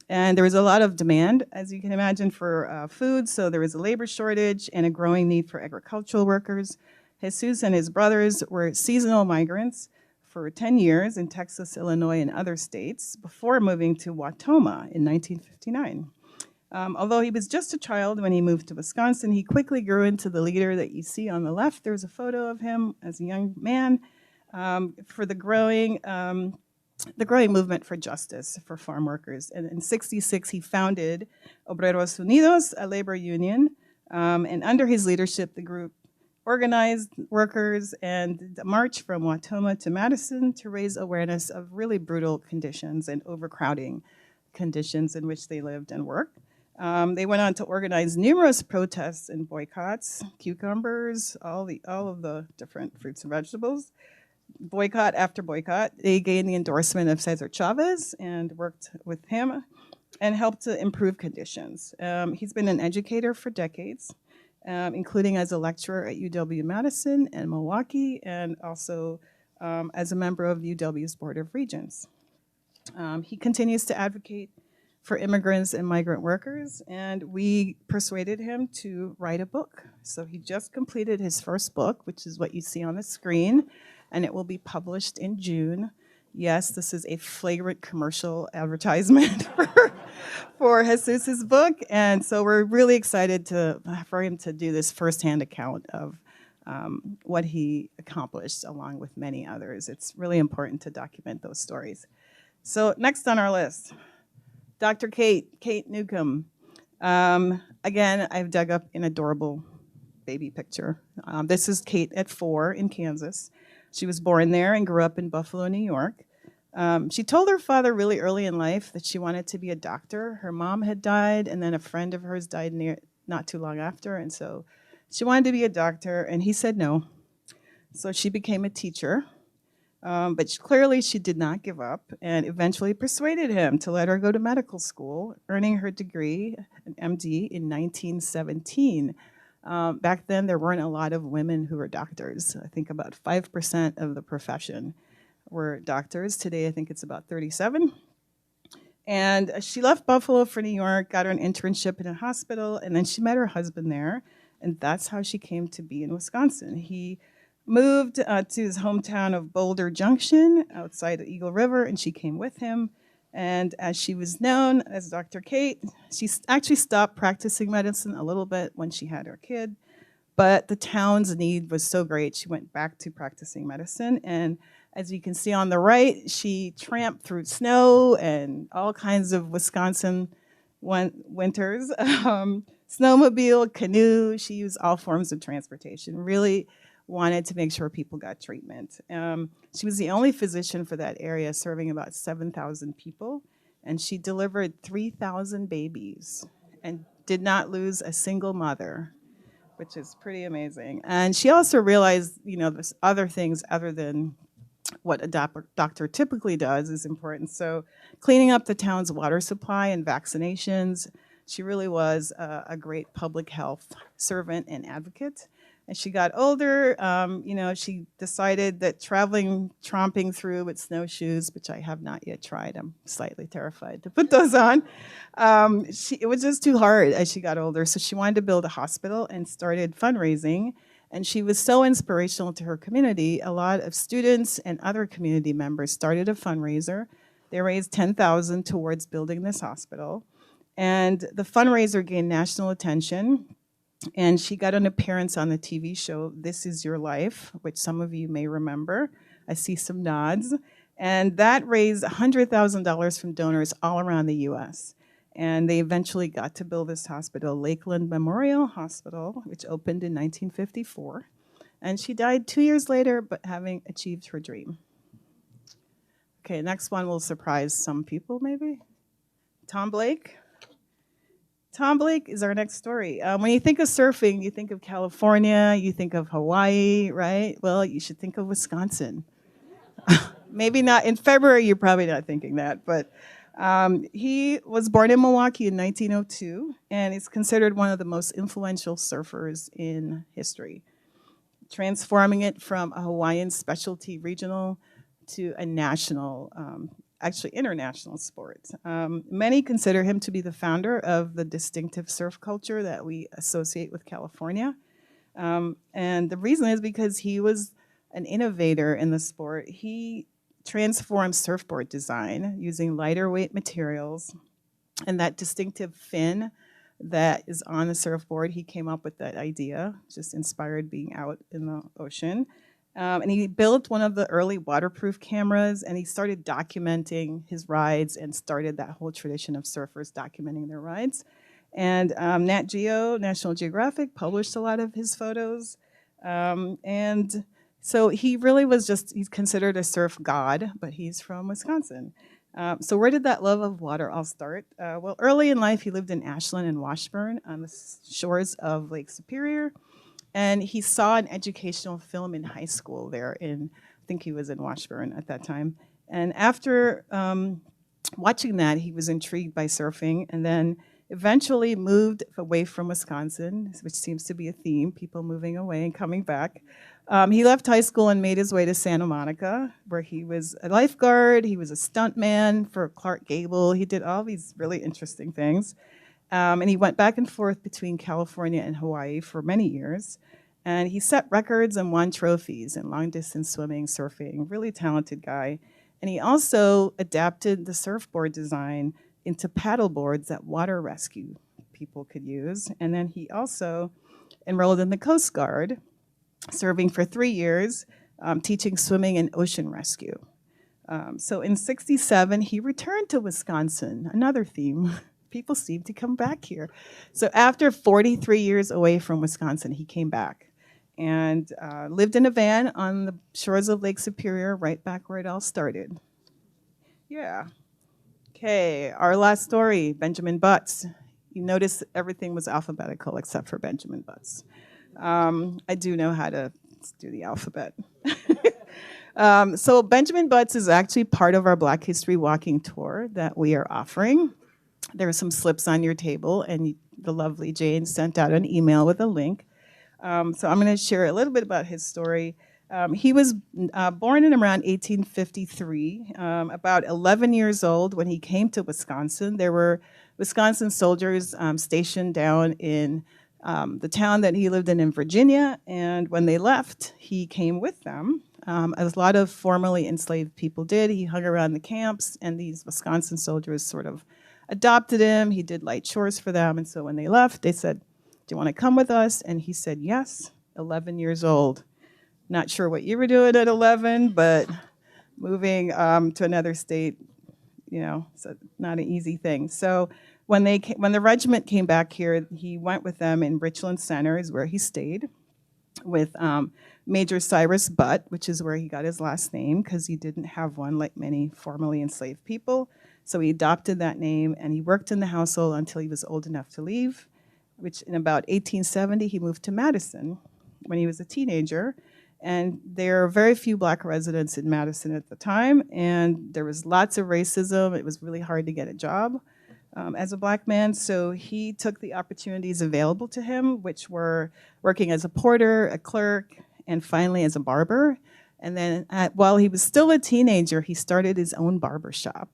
And there was a lot of demand, as you can imagine, for food. So there was a labor shortage and a growing need for agricultural workers. Jesus and his brothers were seasonal migrants for 10 years in Texas, Illinois, and other states before moving to Wautoma in 1959. Although he was just a child when he moved to Wisconsin, he quickly grew into the leader that you see on the left. There's a photo of him as a young man for the growing movement for justice for farm workers. And in '66, he founded Obreros Unidos, a labor union. And under his leadership, the group organized workers and marched from Wautoma to Madison to raise awareness of really brutal conditions and overcrowding conditions in which they lived and worked. They went on to organize numerous protests and boycotts, cucumbers, all of the different fruits and vegetables. Boycott after boycott. They gained the endorsement of Cesar Chavez and worked with him and helped to improve conditions. He's been an educator for decades, including as a lecturer at UW-Madison and Milwaukee, and also as a member of UW's Board of Regents. He continues to advocate for immigrants and migrant workers, and we persuaded him to write a book. So he just completed his first book, which is what you see on the screen, and it will be published in June. Yes, this is a flagrant commercial advertisement for Jesus's book, and so we're really excited for him to do this firsthand account of what he accomplished along with many others. It's really important to document those stories. So next on our list, Dr. Kate Newcomb. Again, I've dug up an adorable baby picture. This is Kate at 4 in Kansas. She was born there and grew up in Buffalo, New York. She told her father really early in life that she wanted to be a doctor. Her mom had died, and then a friend of hers died not too long after, and so she wanted to be a doctor, and he said no. So she became a teacher. But clearly she did not give up and eventually persuaded him to let her go to medical school, earning her degree, an MD, in 1917. Back then, there weren't a lot of women who were doctors. I think about 5% of the profession were doctors. Today, I think it's about 37. And she left Buffalo for New York, got her an internship in a hospital, and then she met her husband there. And that's how she came to be in Wisconsin. He moved to his hometown of Boulder Junction outside of Eagle River, and she came with him. And as she was known as Dr. Kate, she actually stopped practicing medicine a little bit when she had her kid. But the town's need was so great, she went back to practicing medicine. And as you can see on the right, she tramped through snow and all kinds of Wisconsin winters. Snowmobile, canoe, she used all forms of transportation, really wanted to make sure people got treatment. She was the only physician for that area, serving about 7,000 people, and she delivered 3,000 babies and did not lose a single mother, which is pretty amazing. And she also realized, there's other things other than what a doctor typically does is important. So cleaning up the town's water supply and vaccinations, she really was a great public health servant and advocate. As she got older, she decided that tromping through with snowshoes, which I have not yet tried, I'm slightly terrified to put those on, it was just too hard as she got older. So she wanted to build a hospital and started fundraising. And she was so inspirational to her community. A lot of students and other community members started a fundraiser. They raised $10,000 towards building this hospital. And the fundraiser gained national attention. And she got an appearance on the TV show This Is Your Life, which some of you may remember, I see some nods. And that raised $100,000 from donors all around the US. And they eventually got to build this hospital, Lakeland Memorial Hospital, which opened in 1954. And she died 2 years later, but having achieved her dream. Okay, next one will surprise some people, maybe. Tom Blake. Tom Blake is our next story. When you think of surfing, you think of California, you think of Hawaii, right? Well, you should think of Wisconsin. Maybe not, in February, you're probably not thinking that, but he was born in Milwaukee in 1902, and is considered one of the most influential surfers in history, transforming it from a Hawaiian specialty regional to a national, actually international sport. Many consider him to be the founder of the distinctive surf culture that we associate with California. And the reason is because he was an innovator in the sport. He transformed surfboard design using lighter weight materials, and that distinctive fin that is on the surfboard, he came up with that idea, just inspired being out in the ocean. And he built one of the early waterproof cameras, and he started documenting his rides and started that whole tradition of surfers documenting their rides. And Nat Geo, National Geographic, published a lot of his photos. And so he really was he's considered a surf god, but he's from Wisconsin. So where did that love of water all start? Well, early in life, he lived in Ashland and Washburn on the shores of Lake Superior. And he saw an educational film in high school there I think he was in Washburn at that time. And after watching that, he was intrigued by surfing, and then eventually moved away from Wisconsin, which seems to be a theme, people moving away and coming back. He left high school and made his way to Santa Monica, where he was a lifeguard, he was a stuntman for Clark Gable, he did all these really interesting things. And he went back and forth between California and Hawaii for many years. And he set records and won trophies in long distance swimming, surfing, really talented guy. And he also adapted the surfboard design into paddle boards that water rescue people could use. And then he also enrolled in the Coast Guard, serving for 3 years, teaching swimming and ocean rescue. So in '67, he returned to Wisconsin, another theme. People seem to come back here. So after 43 years away from Wisconsin, he came back and lived in a van on the shores of Lake Superior, right back where it all started. Yeah. Okay, our last story, Benjamin Butts. You notice everything was alphabetical except for Benjamin Butts. I do know how to do the alphabet. So Benjamin Butts is actually part of our Black History Walking Tour that we are offering. There are some slips on your table, and the lovely Jane sent out an email with a link. So I'm going to share a little bit about his story. He was born in around 1853, about 11 years old when he came to Wisconsin. There were Wisconsin soldiers stationed down in the town that he lived in Virginia, and when they left, he came with them. As a lot of formerly enslaved people did, he hung around the camps, and these Wisconsin soldiers sort of adopted him. He did light chores for them, and so when they left, they said, "Do you want to come with us?" And he said, yes, 11 years old. Not sure what you were doing at 11, but moving to another state, it's not an easy thing. So when the regiment came back here, he went with them in Richland Center, is where he stayed, with Major Cyrus Butt, which is where he got his last name, because he didn't have one like many formerly enslaved people. So he adopted that name, and he worked in the household until he was old enough to leave, which in about 1870, he moved to Madison when he was a teenager. And there are very few Black residents in Madison at the time, and there was lots of racism. It was really hard to get a job as a Black man, so he took the opportunities available to him, which were working as a porter, a clerk, and finally as a barber. And then while he was still a teenager, he started his own barbershop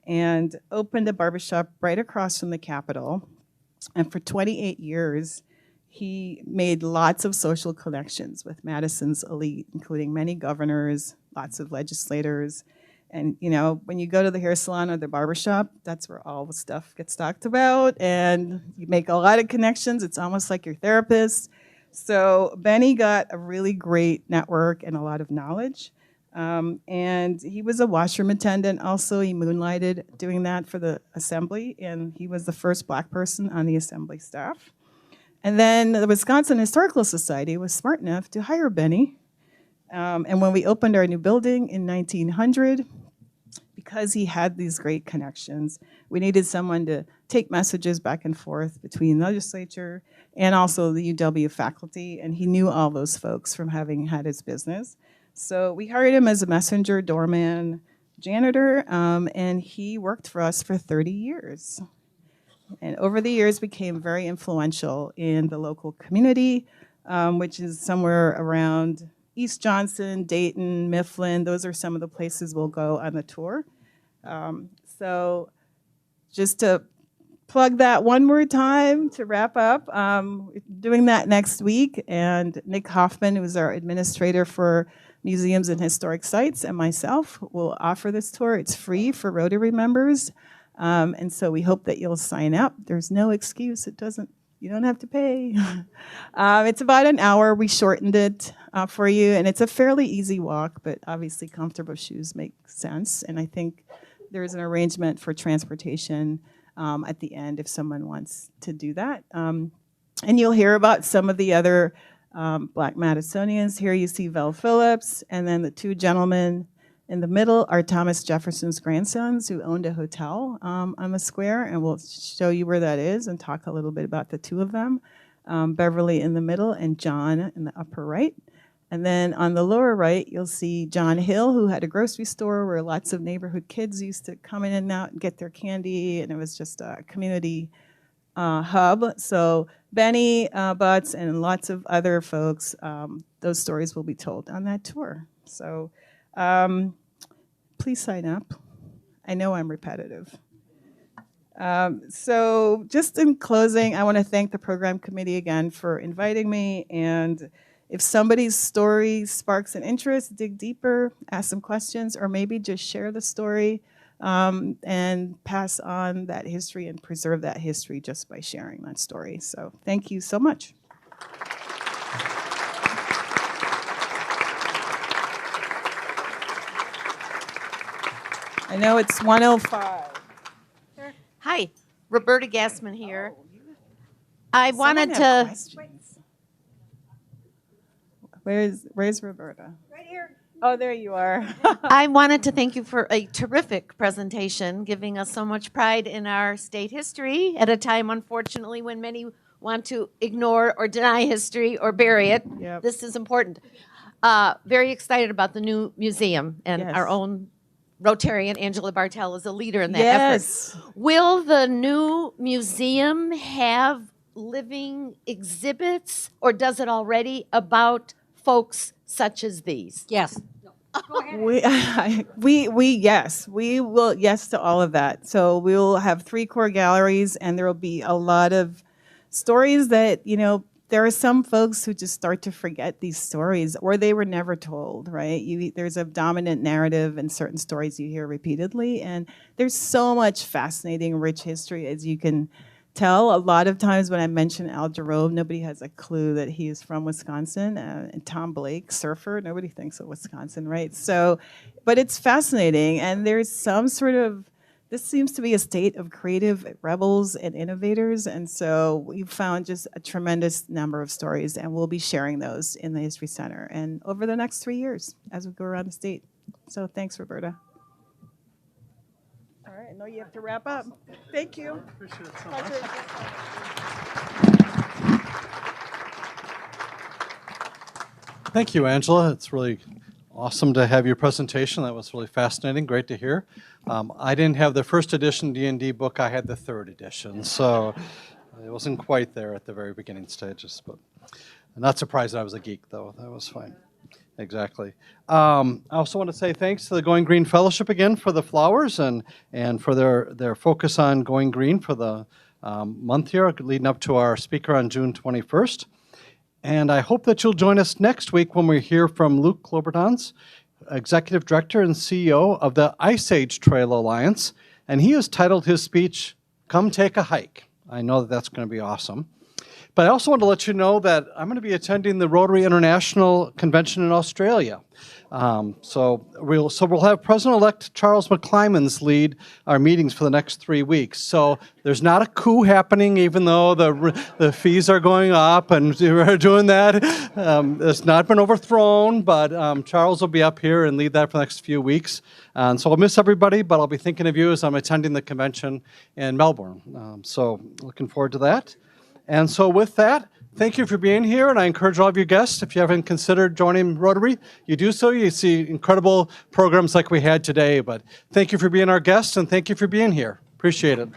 and opened a barbershop right across from the Capitol. And for 28 years, he made lots of social connections with Madison's elite, including many governors, lots of legislators. And when you go to the hair salon or the barbershop, that's where all the stuff gets talked about, and you make a lot of connections. It's almost like your therapist. So Benny got a really great network and a lot of knowledge. And he was a washroom attendant also. He moonlighted doing that for the assembly, and he was the first Black person on the assembly staff. And then the Wisconsin Historical Society was smart enough to hire Benny. And when we opened our new building in 1900, because he had these great connections, we needed someone to take messages back and forth between the legislature and also the UW faculty, and he knew all those folks from having had his business. So we hired him as a messenger, doorman, janitor, and he worked for us for 30 years. And over the years became very influential in the local community, which is somewhere around East Johnson, Dayton, Mifflin. Those are some of the places we'll go on the tour. So just to plug that one more time to wrap up, doing that next week. And Nick Hoffman, who's our administrator for museums and historic sites, and myself will offer this tour. It's free for Rotary members. And so we hope that you'll sign up. There's no excuse. You don't have to pay. It's about an hour. We shortened it for you, and it's a fairly easy walk, but obviously comfortable shoes make sense. And I think there's an arrangement for transportation at the end if someone wants to do that. And you'll hear about some of the other Black Madisonians. Here you see Vel Phillips, and then the two gentlemen in the middle are Thomas Jefferson's grandsons who owned a hotel on the square, and we'll show you where that is and talk a little bit about the two of them. Beverly in the middle and John in the upper right. And then on the lower right, you'll see John Hill, who had a grocery store where lots of neighborhood kids used to come in and out and get their candy, and it was just a community hub. So Benny Butts and lots of other folks, those stories will be told on that tour. So please sign up. I know I'm repetitive. So just in closing, I want to thank the program committee again for inviting me. And if somebody's story sparks an interest, dig deeper, ask some questions, or maybe just share the story and pass on that history and preserve that history just by sharing that story. So thank you so much. I know it's 1:05. Hi, Roberta Gassman here. I wanted to. Where's Roberta? Right here. Oh, there you are. I wanted to thank you for a terrific presentation, giving us so much pride in our state history at a time, unfortunately, when many want to ignore or deny history or bury it. Yep. This is important. Very excited about the new museum, and Yes. our own Rotarian Angela Bartel is a leader in that Yes. effort. Will the new museum have living exhibits, or does it already, about folks such as these? Yes. We will yes to all of that. So we will have 3 core galleries, and there will be a lot of stories that, there are some folks who just start to forget these stories, or they were never told, right? There's a dominant narrative in certain stories you hear repeatedly, and there's so much fascinating, rich history, as you can tell. A lot of times when I mention Al Jarreau, nobody has a clue that he is from Wisconsin. And Tom Blake, surfer, nobody thinks of Wisconsin, right? So, but it's fascinating, and there's some sort of, this seems to be a state of creative rebels and innovators, and so we've found just a tremendous number of stories, and we'll be sharing those in the History Center and over the next 3 years as we go around the state. So thanks, Roberta. All right, I know you have to wrap up. Thank you. Appreciate it so much. Thank you, Angela. It's really awesome to have your presentation. That was really fascinating. Great to hear. I didn't have the first edition D&D book. I had the 3rd edition, so it wasn't quite there at the very beginning stages. But I'm not surprised I was a geek, though. That was fine. Exactly. I also want to say thanks to the Going Green Fellowship again for the flowers and for their focus on going green for the month here, leading up to our speaker on June 21st. And I hope that you'll join us next week when we hear from Luke Klobertans, Executive Director and CEO of the Ice Age Trail Alliance. And he has titled his speech, "Come Take a Hike." I know that that's going to be awesome. But I also want to let you know that I'm going to be attending the Rotary International Convention in Australia. So we'll have President-elect Charles McClymonds lead our meetings for the next 3 weeks. So there's not a coup happening, even though the fees are going up and we're doing that. It's not been overthrown, but Charles will be up here and lead that for the next few weeks. And so I'll miss everybody, but I'll be thinking of you as I'm attending the convention in Melbourne. So looking forward to that. And so with that, thank you for being here, and I encourage all of you guests, if you haven't considered joining Rotary, you do so. You see incredible programs like we had today, but thank you for being our guests, and thank you for being here. Appreciate it.